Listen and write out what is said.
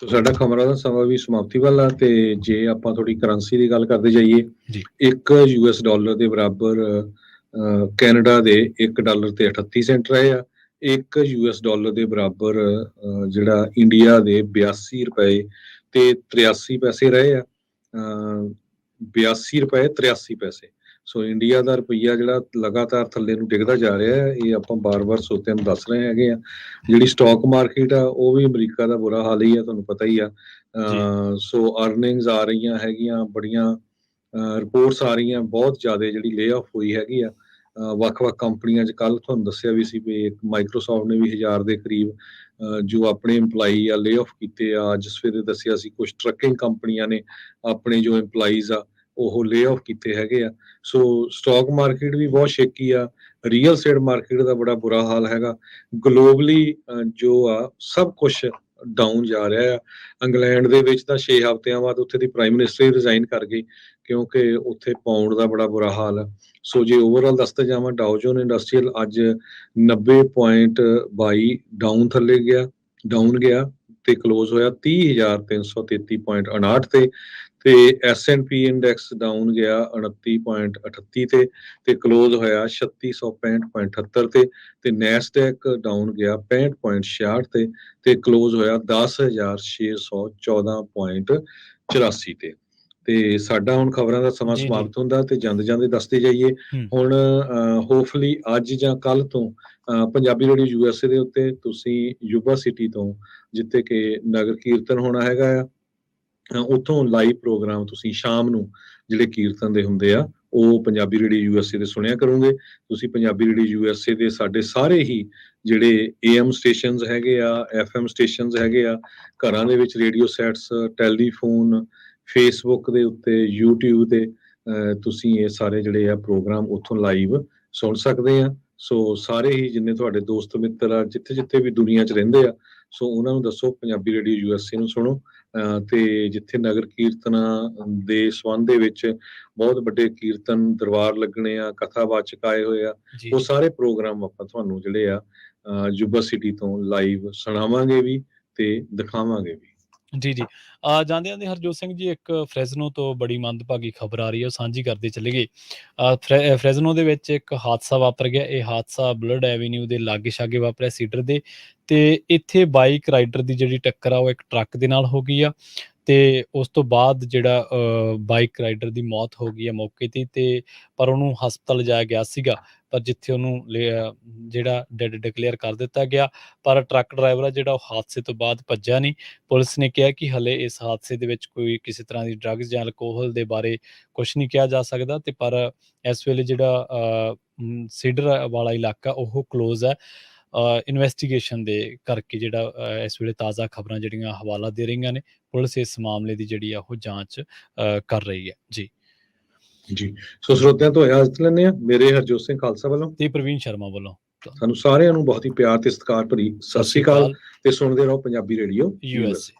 ਸੋ ਸਾਡਾ ਖਬਰਾਂ ਦਾ ਸਮਾਂ ਵੀ ਸਮਾਪਤੀ ਵੱਲ ਆ ਤੇ ਜੇ ਆਪਾਂ ਥੋੜੀ ਕਰੰਸੀ ਦੀ ਗੱਲ ਕਰਦੇ ਜਾਈਏ, ਜੀ ਇੱਕ US ਡਾਲਰ ਦੇ ਬਰਾਬਰ ਕੈਨੇਡਾ ਦੇ $1 ਤੇ 38 ਸੈਂਟ ਰਹੇ ਆ। ਇੱਕ US ਡਾਲਰ ਦੇ ਬਰਾਬਰ ਜਿਹੜਾ ਇੰਡੀਆ ਦੇ 82 ਰੁਪਏ ਤੇ 83 ਪੈਸੇ ਰਹੇ ਆ। 82 ਰੁਪਏ 83 ਪੈਸੇ। ਸੋ ਇੰਡੀਆ ਦਾ ਰੁਪਈਆ ਜਿਹੜਾ ਲਗਾਤਾਰ ਥੱਲੇ ਨੂੰ ਡਿੱਗਦਾ ਜਾ ਰਿਹਾ ਹੈ, ਇਹ ਆਪਾਂ ਬਾਰ-ਬਾਰ ਸਰੋਤਿਆਂ ਨੂੰ ਦੱਸ ਰਹੇ ਹੈਗੇ ਆ। ਜਿਹੜੀ ਸਟਾਕ ਮਾਰਕੀਟ ਆ ਉਹ ਵੀ ਅਮਰੀਕਾ ਦਾ ਬੁਰਾ ਹਾਲ ਹੀ ਆ, ਤੁਹਾਨੂੰ ਪਤਾ ਹੀ ਆ। ਸੋ ਅਰਨਿੰਗਸ ਆ ਰਹੀਆਂ ਹੈਗੀਆਂ, ਬੜੀਆਂ ਰਿਪੋਰਟਸ ਆ ਰਹੀਆਂ, ਬਹੁਤ ਜ਼ਿਆਦਾ ਜਿਹੜੀ ਲੇ ਆਫ ਹੋਈ ਹੈਗੀ ਆ ਵੱਖ-ਵੱਖ ਕੰਪਨੀਆਂ 'ਚ। ਕੱਲ੍ਹ ਤੁਹਾਨੂੰ ਦੱਸਿਆ ਵੀ ਸੀ ਵੀ ਮਾਈਕਰੋਸਾਫਟ ਨੇ ਵੀ 1000 ਦੇ ਕਰੀਬ ਜੋ ਆਪਣੇ ਇੰਪਲਾਈ ਆ ਲੇ ਆਫ ਕੀਤੇ ਆ। ਅੱਜ ਸਵੇਰੇ ਦੱਸਿਆ ਸੀ ਕੁਝ ਟਰੱਕਿੰਗ ਕੰਪਨੀਆਂ ਨੇ ਆਪਣੇ ਜੋ ਇੰਪਲਾਈਜ਼ ਆ ਉਹ ਲੇ ਆਫ ਕੀਤੇ ਹੈਗੇ ਆ। ਸੋ ਸਟਾਕ ਮਾਰਕੀਟ ਵੀ ਬਹੁਤ ਸ਼ੇਕੀ ਆ। ਰੀਅਲ ਸਟੇਟ ਮਾਰਕੀਟ ਦਾ ਬੜਾ ਬੁਰਾ ਹਾਲ ਹੈਗਾ। ਗਲੋਬਲੀ ਜੋ ਆ ਸਭ ਕੁਛ ਡਾਊਨ ਜਾ ਰਿਹਾ ਆ। ਇੰਗਲੈਂਡ ਦੇ ਵਿੱਚ ਤਾਂ 6 ਹਫ਼ਤਿਆਂ ਬਾਅਦ ਉੱਥੇ ਦੀ ਪ੍ਰਾਈਮ ਮਿਨਿਸਟਰ ਹੀ ਰਿਜ਼ਾਈਨ ਕਰ ਗਈ ਕਿਉਂਕਿ ਉੱਥੇ ਪਾਉਂਡ ਦਾ ਬੜਾ ਬੁਰਾ ਹਾਲ ਆ। ਸੋ ਜੇ ਓਵਰਆਲ ਦੱਸਦੇ ਜਾਵਾਂ, ਡਾਓ ਜੋਨ ਇੰਡਸਟਰੀਅਲ ਅੱਜ 90.22 ਡਾਊਨ ਗਿਆ ਤੇ ਕਲੋਜ਼ ਹੋਇਆ 30,333.59 ਤੇ S&P ਇੰਡੈਕਸ ਡਾਊਨ ਗਿਆ 29.38 ਤੇ ਕਲੋਜ਼ ਹੋਇਆ 3665.78 ਤੇ ਨੈਸਡੈਕ ਡਾਊਨ ਗਿਆ 65.66 ਤੇ ਕਲੋਜ਼ ਹੋਇਆ 10,614.84 ਤੇ ਸਾਡਾ ਹੁਣ ਖਬਰਾਂ ਦਾ ਸਮਾਂ ਸਮਾਪਤ ਹੁੰਦਾ ਤੇ ਜਾਂਦੇ ਦੱਸਦੇ ਜਾਈਏ। ਹੁਣ ਹੋਪਫੁਲੀ ਅੱਜ ਜਾਂ ਕੱਲ ਤੋਂ ਪੰਜਾਬੀ ਰੇਡੀਓ USA ਦੇ ਉੱਤੇ ਤੁਸੀਂ ਯੁਵਾ ਸਿਟੀ ਤੋਂ, ਜਿੱਥੇ ਕਿ ਨਗਰ ਕੀਰਤਨ ਹੋਣਾ ਹੈਗਾ ਆ, ਉੱਥੋਂ ਲਾਈਵ ਪ੍ਰੋਗਰਾਮ ਤੁਸੀਂ ਸ਼ਾਮ ਨੂੰ ਜਿਹੜੇ ਕੀਰਤਨ ਦੇ ਹੁੰਦੇ ਆ ਉਹ ਪੰਜਾਬੀ ਰੇਡੀਓ USA ਦੇ ਸੁਣਿਆ ਕਰੋਗੇ। ਤੁਸੀਂ ਪੰਜਾਬੀ ਰੇਡੀਓ USA ਦੇ ਸਾਡੇ ਸਾਰੇ ਹੀ ਜਿਹੜੇ AM ਸਟੇਸ਼ਨਸ ਹੈਗੇ ਆ, FM ਸਟੇਸ਼ਨਸ ਹੈਗੇ ਆ, ਘਰਾਂ ਦੇ ਵਿੱਚ ਰੇਡੀਓ ਸੈਟਸ, ਟੈਲੀਫੋਨ, ਫੇਸਬੁੱਕ ਦੇ ਉੱਤੇ, YouTube ਤੇ ਤੁਸੀਂ ਇਹ ਸਾਰੇ ਜਿਹੜੇ ਆ ਪ੍ਰੋਗਰਾਮ ਉੱਥੋਂ ਲਾਈਵ ਸੁਣ ਸਕਦੇ ਆ। ਸੋ ਸਾਰੇ ਹੀ ਜਿੰਨੇ ਤੁਹਾਡੇ ਦੋਸਤ ਮਿੱਤਰ ਆ ਜਿੱਥੇ ਵੀ ਦੁਨੀਆ 'ਚ ਰਹਿੰਦੇ ਆ, ਸੋ ਉਹਨਾਂ ਨੂੰ ਦੱਸੋ ਪੰਜਾਬੀ ਰੇਡੀਓ USA ਨੂੰ ਸੁਣੋ। ਤੇ ਜਿੱਥੇ ਨਗਰ ਕੀਰਤਨਾਂ ਦੇ ਸੰਬੰਧ ਦੇ ਵਿੱਚ ਬਹੁਤ ਵੱਡੇ ਕੀਰਤਨ ਦਰਬਾਰ ਲੱਗਣੇ ਆ, ਕਥਾਵਾਚਕ ਆਏ ਹੋਏ ਆ, ਉਹ ਸਾਰੇ ਪ੍ਰੋਗਰਾਮ ਆਪਾਂ ਤੁਹਾਨੂੰ ਜਿਹੜੇ ਆ ਯੁਵਾ ਸਿਟੀ ਤੋਂ ਲਾਈਵ ਸੁਣਾਵਾਂਗੇ ਵੀ ਤੇ ਦਿਖਾਵਾਂਗੇ ਵੀ। ਜੀ ਜਾਂਦੇ ਹਰਜੋਤ ਸਿੰਘ ਜੀ, ਇੱਕ ਫਰੈਜ਼ਨੋ ਤੋਂ ਬੜੀ ਮੰਦਭਾਗੀ ਖਬਰ ਆ ਰਹੀ ਹੈ, ਉਹ ਸਾਂਝੀ ਕਰਦੇ ਚਲੇ ਗਏ। ਫਰੈਜ਼ਨੋ ਦੇ ਵਿੱਚ ਇੱਕ ਹਾਦਸਾ ਵਾਪਰ ਗਿਆ। ਇਹ ਹਾਦਸਾ ਬਲੱਡ ਐਵੀਨਿਊ ਦੇ ਲਾਗੇ ਛਾਗੇ ਵਾਪਰਿਆ, ਸੀਡਰ ਦੇ, ਤੇ ਇੱਥੇ ਬਾਈਕ ਰਾਈਡਰ ਦੀ ਜਿਹੜੀ ਟੱਕਰ ਆ ਉਹ ਇੱਕ ਟਰੱਕ ਦੇ ਨਾਲ ਹੋ ਗਈ ਆ ਤੇ ਉਸ ਤੋਂ ਬਾਅਦ ਜਿਹੜਾ ਬਾਈਕ ਰਾਈਡਰ ਦੀ ਮੌਤ ਹੋ ਗਈ ਆ ਮੌਕੇ ਤੇ ਪਰ ਉਹਨੂੰ ਹਸਪਤਾਲ ਲਿਜਾਇਆ ਗਿਆ ਸੀਗਾ, ਪਰ ਜਿੱਥੇ ਉਹਨੂੰ ਜਿਹੜਾ ਡੈਡ ਡਿਕਲੇਅਰ ਕਰ ਦਿੱਤਾ ਗਿਆ। ਪਰ ਟਰੱਕ ਡਰਾਈਵਰ ਆ ਜਿਹੜਾ ਉਹ ਹਾਦਸੇ ਤੋਂ ਬਾਅਦ ਭੱਜਿਆ ਨਹੀਂ। ਪੁਲਿਸ ਨੇ ਕਿਹਾ ਕਿ ਹਲੇ ਇਸ ਹਾਦਸੇ ਦੇ ਵਿੱਚ ਕੋਈ ਕਿਸੇ ਤਰ੍ਹਾਂ ਦੀ ਡਰੱਗਸ ਜਾਂ ਅਲਕੋਹਲ ਦੇ ਬਾਰੇ ਕੁਛ ਨਹੀਂ ਕਿਹਾ ਜਾ ਸਕਦਾ ਤੇ ਪਰ ਇਸ ਵੇਲੇ ਜਿਹੜਾ ਸੀਡਰ ਵਾਲਾ ਇਲਾਕਾ ਉਹ ਕਲੋਜ਼ ਹੈ ਇਨਵੈਸਟੀਗੇਸ਼ਨ ਦੇ ਕਰਕੇ। ਜਿਹੜਾ ਇਸ ਵੇਲੇ ਤਾਜ਼ਾ ਖਬਰਾਂ ਜਿਹੜੀਆਂ ਹਵਾਲਾ ਦੇ ਰਹੀਆਂ ਨੇ, ਪੁਲਿਸ ਇਸ ਮਾਮਲੇ ਦੀ ਜਿਹੜੀ ਆ ਉਹ ਜਾਂਚ ਕਰ ਰਹੀ ਹੈ। ਜੀ ਸੋ ਸਰੋਤਿਆਂ ਤੋਂ ਇਜਾਜ਼ਤ ਲੈਂਦੇ ਆ। ਮੇਰੇ ਹਰਜੋਤ ਸਿੰਘ ਖਾਲਸਾ ਵੱਲੋਂ ਤੇ ਪ੍ਰਵੀਨ ਸ਼ਰਮਾ ਵੱਲੋਂ ਸਾਨੂੰ ਸਾਰਿਆਂ ਨੂੰ ਬਹੁਤ ਹੀ ਪਿਆਰ ਤੇ ਸਤਿਕਾਰ ਭਰੀ ਸਤਿ ਸ੍ਰੀ ਅਕਾਲ ਤੇ ਸੁਣਦੇ ਰਹੋ ਪੰਜਾਬੀ ਰੇਡੀਓ USA।